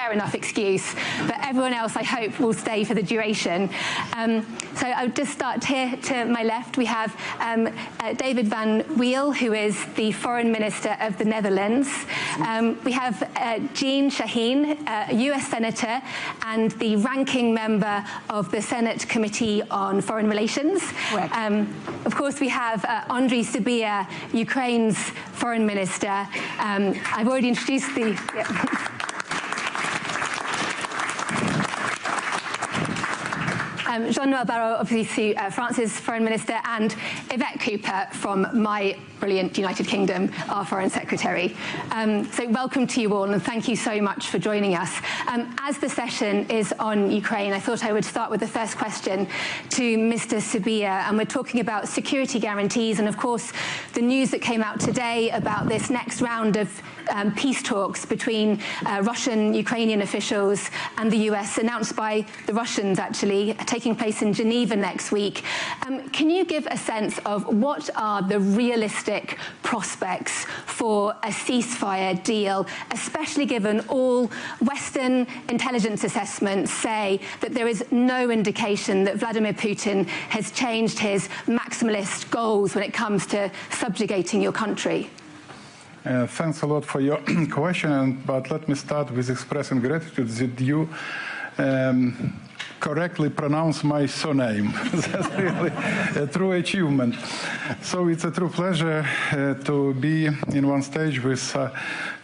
fair enough excuse, but everyone else, I hope, will stay for the duration. So I'll just start here to my left. We have David van Weel, who is the Foreign Minister of the Netherlands. We have Jeanne Shaheen, a US Senator and the ranking member of the Senate Committee on Foreign Relations. Of course, we have Andrii, Sybiha, Ukraine's Foreign Minister. I've already introduced the... Jean-Noël Barrot, obviously France's Foreign Minister, and Yvette Cooper from my brilliant United Kingdom, our Foreign Secretary. So welcome to you all, and thank you so much for joining us. As the session is on Ukraine, I thought I would start with the first question to Mr. Sybiha, and we're talking about security guarantees, and of course the news that came out today about this next round of peace talks between Russian, Ukrainian officials and the US, announced by the Russians actually, taking place in Geneva next week. Can you give a sense of what are the realistic prospects for a ceasefire deal, especially given all Western intelligence assessments say that there is no indication that Vladimir Putin has changed his maximalist goals when it comes to subjugating your country? Thanks a lot for your question, but let me start with expressing gratitude that you correctly pronounce my surname. That's really a true achievement. So it's a true pleasure to be in one stage with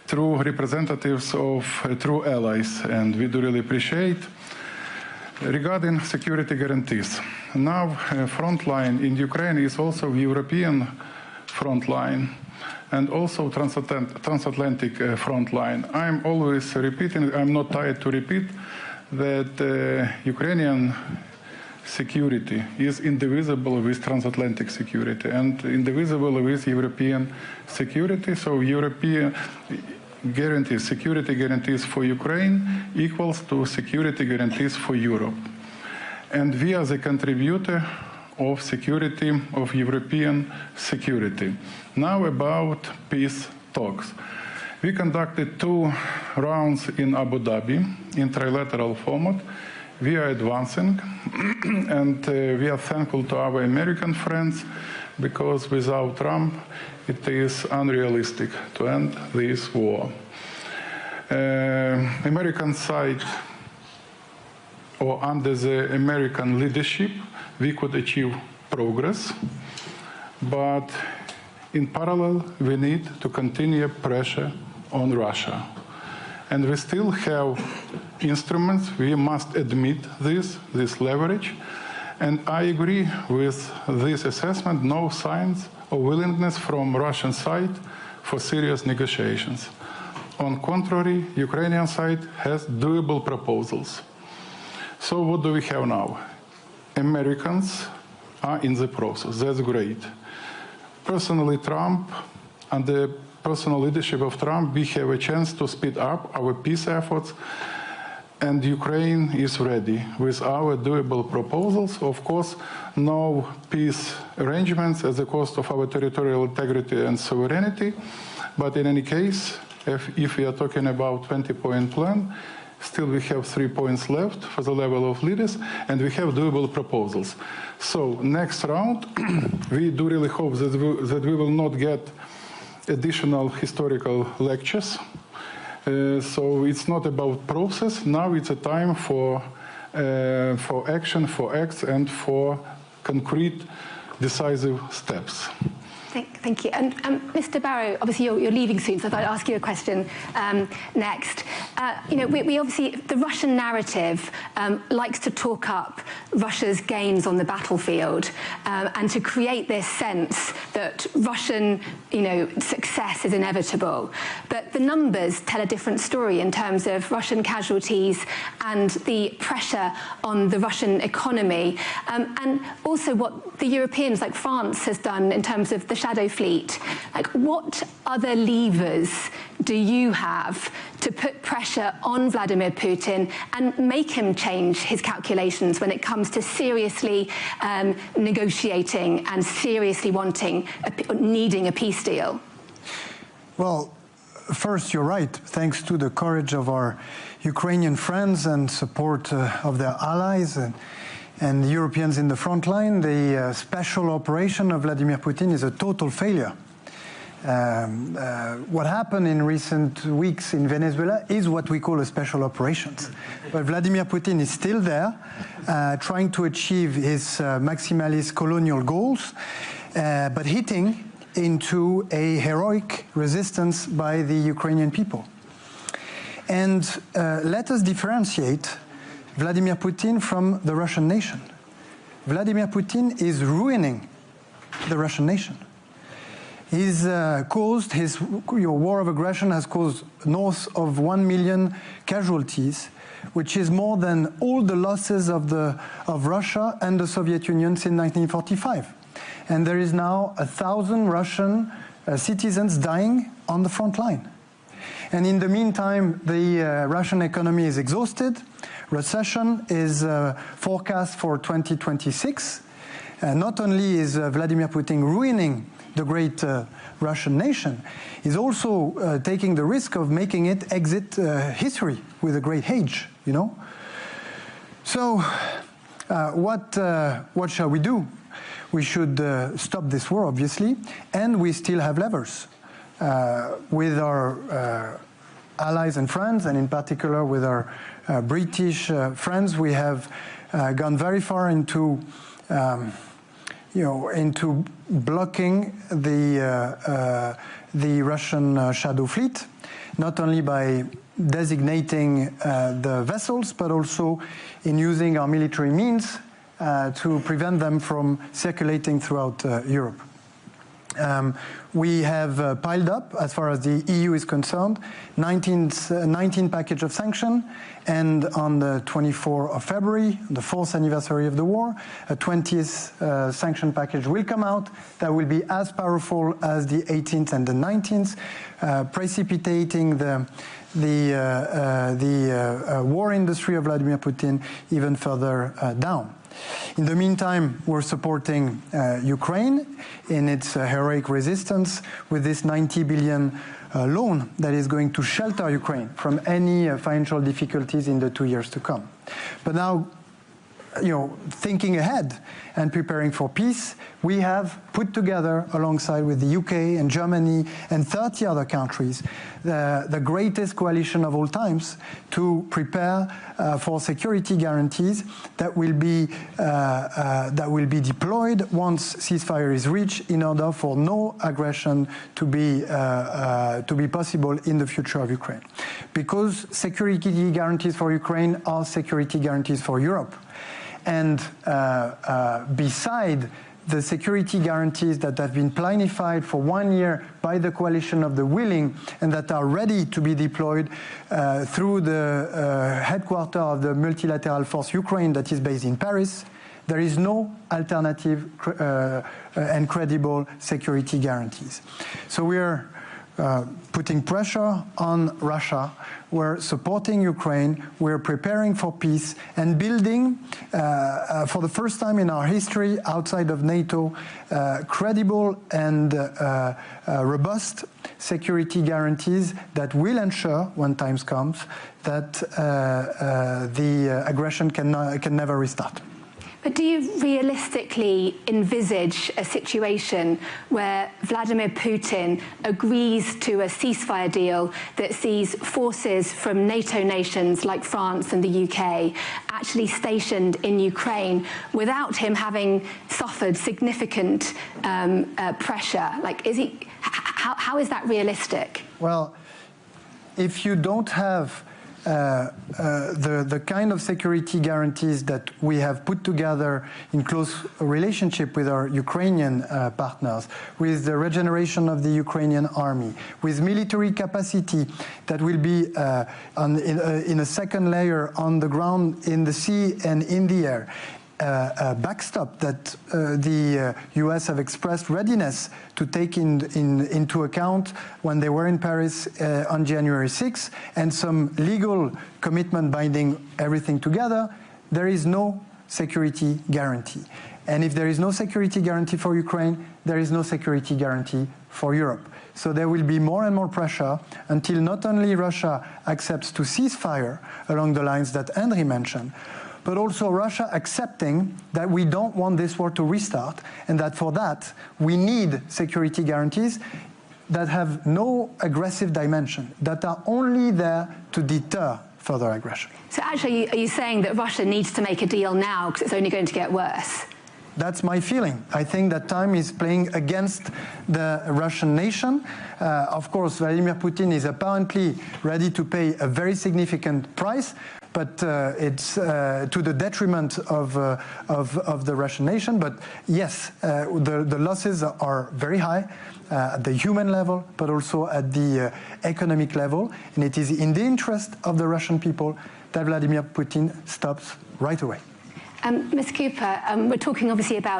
true representatives of true allies, and we do really appreciate. Regarding security guarantees, now front line in Ukraine is also European front line, and also transatlantic front line. I'm always repeating, I'm not tired to repeat, that Ukrainian security is indivisible with transatlantic security and indivisible with European security. So European guarantees, security guarantees for Ukraine equals to security guarantees for Europe. And we are the contributor of security, of European security. Now about peace talks. We conducted 2 rounds in Abu Dhabi in trilateral format. We are advancing, and we are thankful to our American friends, because without Trump it is unrealistic to end this war. American side, or under the American leadership, we could achieve progress, but in parallel we need to continue pressure on Russia. And we still have instruments, we must admit this leverage. And I agree with this assessment, no signs of willingness from Russian side for serious negotiations. On contrary, Ukrainian side has doable proposals. So what do we have now? Americans are in the process, that's great. Personally, Trump, and the personal leadership of Trump, we have a chance to speed up our peace efforts, and Ukraine is ready with our doable proposals. Of course, no peace arrangements at the cost of our territorial integrity and sovereignty, but in any case, if we are talking about 20-point plan, still we have 3 points left for the level of leaders, and we have doable proposals. So next round, we do really hope that we will not get additional historical lectures. So it's not about process. Now it's a time for action, for acts, and for concrete, decisive steps. Thank you. And Mr. Barrot, obviously you're leaving soon, so I thought I'd ask you a question next. You know, we obviously, the Russian narrative likes to talk up Russia's gains on the battlefield and to create this sense that Russian, you know, success is inevitable. But the numbers tell a different story in terms of Russian casualties and the pressure on the Russian economy, and also what the Europeans, like France, has done in terms of the shadow fleet. Like, what other levers do you have to put pressure on Vladimir Putin and make him change his calculations when it comes to seriously negotiating and seriously needing a peace deal? Well, first, you're right. Thanks to the courage of our Ukrainian friends and support of their allies and the Europeans in the front line, the special operation of Vladimir Putin is a total failure. What happened in recent weeks in Venezuela is what we call a special operations. But Vladimir Putin is still there, trying to achieve his maximalist colonial goals, but hitting into a heroic resistance by the Ukrainian people. And let us differentiate Vladimir Putin from the Russian nation. Vladimir Putin is ruining the Russian nation. His war of aggression has caused north of 1 million casualties, which is more than all the losses of Russia and the Soviet Union since 1945. And there is now 1,000 Russian citizens dying on the front line. And in the meantime, the Russian economy is exhausted. Recession is forecast for 2026. Not only is Vladimir Putin ruining the great Russian nation, he's also taking the risk of making it exit history with a great age, you know. So what shall we do? We should stop this war, obviously, and we still have levers. With our allies and friends, and in particular with our British friends, we have gone very far into into blocking the Russian shadow fleet, not only by designating the vessels, but also in using our military means to prevent them from circulating throughout Europe. We have piled up, as far as the EU is concerned, 19 package of sanctions, and on the 24th of February, the 4th anniversary of the war, a 20th sanction package will come out that will be as powerful as the 18th and the 19th, precipitating the war industry of Vladimir Putin even further down. In the meantime, we're supporting Ukraine in its heroic resistance with this 90 billion loan that is going to shelter Ukraine from any financial difficulties in the 2 years to come. But now, thinking ahead and preparing for peace, we have put together, alongside with the UK and Germany and 30 other countries, the greatest coalition of all times to prepare for security guarantees that will be deployed once ceasefire is reached, in order for no aggression to be possible in the future of Ukraine. Because security guarantees for Ukraine are security guarantees for Europe. And beside the security guarantees that have been planified for 1 year by the coalition of the willing and that are ready to be deployed through the headquarters of the multilateral force Ukraine that is based in Paris, there is no alternative and credible security guarantees. So we are putting pressure on Russia. We're supporting Ukraine. We're preparing for peace and building, for the first time in our history outside of NATO, credible and robust security guarantees that will ensure, when times comes, that the aggression can never restart. But do you realistically envisage a situation where Vladimir Putin agrees to a ceasefire deal that sees forces from NATO nations like France and the UK actually stationed in Ukraine without him having suffered significant pressure? Like, how is that realistic? Well, if you don't have the kind of security guarantees that we have put together in close relationship with our Ukrainian partners, with the regeneration of the Ukrainian army, with military capacity that will be in a second layer on the ground, in the sea and in the air, a backstop that the US have expressed readiness to take into account when they were in Paris on January 6th, and some legal commitment binding everything together, there is no security guarantee. And if there is no security guarantee for Ukraine, there is no security guarantee for Europe. So there will be more and more pressure until not only Russia accepts to cease fire along the lines that Andrii mentioned, but also Russia accepting that we don't want this war to restart, and that for that we need security guarantees that have no aggressive dimension, that are only there to deter further aggression. So actually, are you saying that Russia needs to make a deal now because it's only going to get worse? That's my feeling. I think that time is playing against the Russian nation. Of course, Vladimir Putin is apparently ready to pay a very significant price, but it's to the detriment of the Russian nation. But yes, the losses are very high at the human level, but also at the economic level. And it is in the interest of the Russian people that Vladimir Putin stops right away. Ms. Cooper, we're talking obviously about